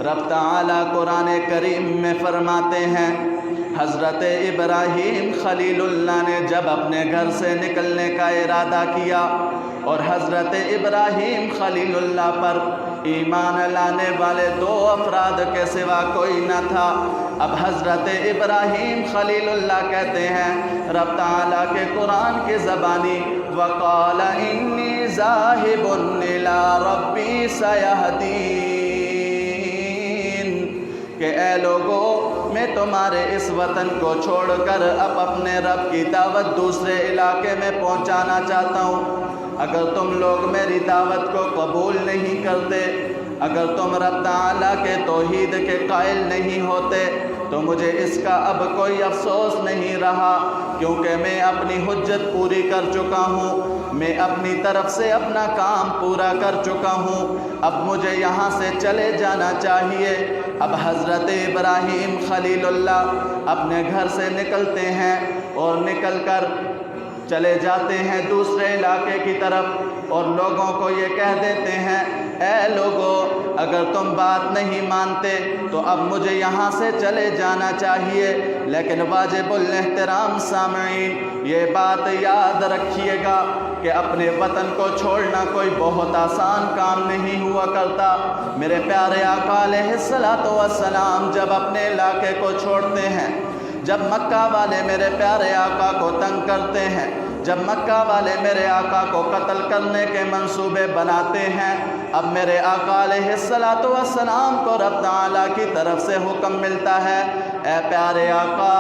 رب تعالیٰ قرآن کریم میں فرماتے ہیں حضرت ابراہیم خلیل اللہ نے جب اپنے گھر سے نکلنے کا ارادہ کیا اور حضرت ابراہیم خلیل اللہ پر ایمان لانے والے 2 افراد کے سوا کوئی نہ تھا۔ اب حضرت ابراہیم خلیل اللہ کہتے ہیں رب تعالیٰ کے قرآن کی زبانی وَقَالَ إِنِّي ذَاهِبٌ إِلَىٰ رَبِّي سَيَهْدِينِ کہ اے لوگو میں تمہارے اس وطن کو چھوڑ کر اب اپنے رب کی دعوت دوسرے علاقے میں پہنچانا چاہتا ہوں۔ اگر تم لوگ میری دعوت کو قبول نہیں کرتے، اگر تم رب تعالیٰ کے توحید کے قائل نہیں ہوتے تو مجھے اس کا اب کوئی افسوس نہیں رہا، کیونکہ میں اپنی حجت پوری کر چکا ہوں، میں اپنی طرف سے اپنا کام پورا کر چکا ہوں، اب مجھے یہاں سے چلے جانا چاہیے۔ اب حضرت ابراہیم خلیل اللہ اپنے گھر سے نکلتے ہیں اور نکل کر چلے جاتے ہیں دوسرے علاقے کی طرف اور لوگوں کو یہ کہہ دیتے ہیں اے لوگو اگر تم بات نہیں مانتے تو اب مجھے یہاں سے چلے جانا چاہیے، لیکن واجب الاحترام سامعین یہ بات یاد رکھیے گا کہ اپنے وطن کو چھوڑنا کوئی بہت آسان کام نہیں ہوا کرتا۔ میرے پیارے آقا علیہ الصلوۃ والسلام جب اپنے علاقے کو چھوڑتے ہیں، جب مکہ والے میرے پیارے آقا کو تنگ کرتے ہیں، جب مکہ والے میرے آقا کو قتل کرنے کے منصوبے بناتے ہیں، اب میرے آقا علیہ الصلوۃ والسلام کو رب تعالیٰ کی طرف سے حکم ملتا ہے اے پیارے آقا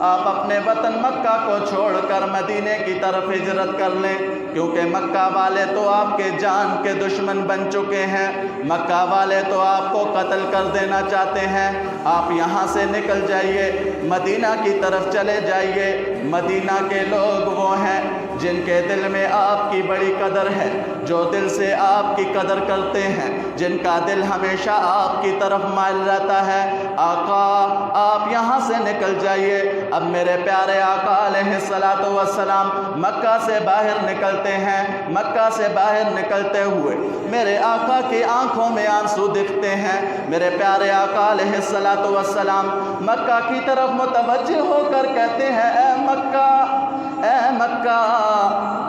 آپ اپنے وطن مکہ کو چھوڑ کر مدینے کی طرف ہجرت کر لیں، کیونکہ مکہ والے تو آپ کے جان کے دشمن بن چکے ہیں، مکہ والے تو آپ کو قتل کر دینا چاہتے ہیں، آپ یہاں سے نکل جائیے، مدینہ کی طرف چلے جائیے۔ مدینہ کے لوگ وہ ہیں جن کے دل میں آپ کی بڑی قدر ہے، جو دل سے آپ کی قدر کرتے ہیں، جن کا دل ہمیشہ آپ کی طرف مائل رہتا ہے۔ آقا آپ یہاں سے نکل جائیے۔ اب میرے پیارے آقا علیہ الصلوۃ والسلام مکہ سے باہر نکلتے ہیں، مکہ سے باہر نکلتے ہوئے میرے آقا کی آنکھوں میں آنسو دکھتے ہیں۔ میرے پیارے آقا علیہ الصلوۃ والسلام مکہ کی طرف متوجہ ہو کر کہتے ہیں اے مکہ، اے مکہ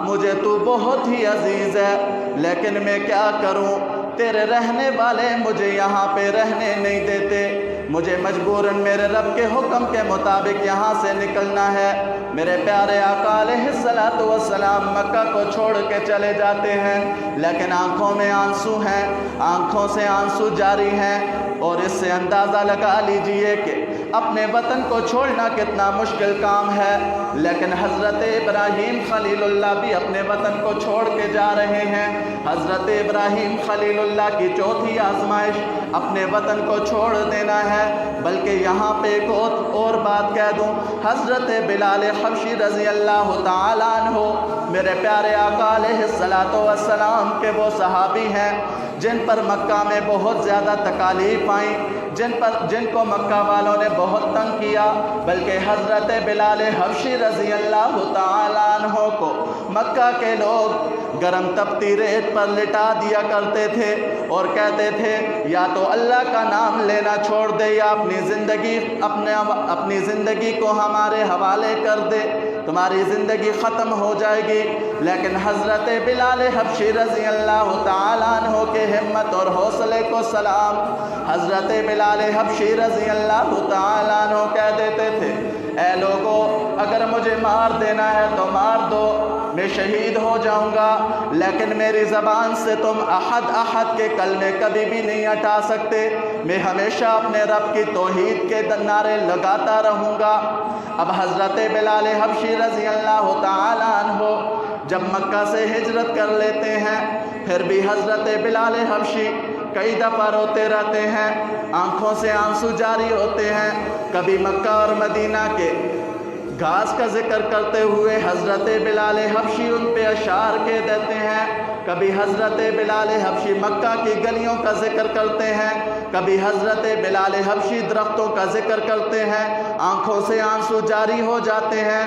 مجھے تو بہت ہی عزیز ہے، لیکن میں کیا کروں، تیرے رہنے والے مجھے یہاں پہ رہنے نہیں دیتے، مجھے مجبوراً میرے رب کے حکم کے مطابق یہاں سے نکلنا ہے۔ میرے پیارے آقا علیہ الصلوۃ والسلام مکہ کو چھوڑ کے چلے جاتے ہیں، لیکن آنکھوں میں آنسو ہیں، آنکھوں سے آنسو جاری ہیں، اور اس سے اندازہ لگا لیجئے کہ اپنے وطن کو چھوڑنا کتنا مشکل کام ہے۔ لیکن حضرت ابراہیم خلیل اللہ بھی اپنے وطن کو چھوڑ کے جا رہے ہیں۔ حضرت ابراہیم خلیل اللہ کی چوتھی آزمائش اپنے وطن کو چھوڑ دینا ہے۔ بلکہ یہاں پہ ایک اور بات کہہ دوں، حضرت بلال حبشی رضی اللہ تعالیٰ عنہ میرے پیارے آقا علیہ الصلوۃ والسلام کے وہ صحابی ہیں جن پر مکہ میں بہت زیادہ تکالیف آئیں، جن کو مکہ والوں نے بہت تنگ کیا، بلکہ حضرت بلال حبشی رضی اللہ تعالیٰ عنہ کو مکہ کے لوگ گرم تپتی ریت پر لٹا دیا کرتے تھے اور کہتے تھے یا تو اللہ کا نام لینا چھوڑ دے یا اپنی زندگی کو ہمارے حوالے کر دے، تمہاری زندگی ختم ہو جائے گی۔ لیکن حضرت بلال حبشی رضی اللہ تعالیٰ عنہ کے ہمت اور حوصلے کو سلام، حضرت بلال حبشی رضی اللہ تعالیٰ عنہ کہہ دیتے تھے اے لوگو اگر مجھے مار دینا ہے تو مار دو، میں شہید ہو جاؤں گا، لیکن میری زبان سے تم احد احد کے کلمے کبھی بھی نہیں ہٹا سکتے، میں ہمیشہ اپنے رب کی توحید کے نعرے لگاتا رہوں گا۔ اب حضرت بلال حبشی رضی اللہ تعالیٰ عنہ جب مکہ سے ہجرت کر لیتے ہیں، پھر بھی حضرت بلال حبشی کئی دفعہ روتے رہتے ہیں، آنکھوں سے آنسو جاری ہوتے ہیں۔ کبھی مکہ اور مدینہ کے گھاس کا ذکر کرتے ہوئے حضرت بلال حبشی ان پہ اشعار کہہ دیتے ہیں، کبھی حضرت بلال حبشی مکہ کی گلیوں کا ذکر کرتے ہیں، کبھی حضرت بلال حبشی درختوں کا ذکر کرتے ہیں، آنکھوں سے آنسو جاری ہو جاتے ہیں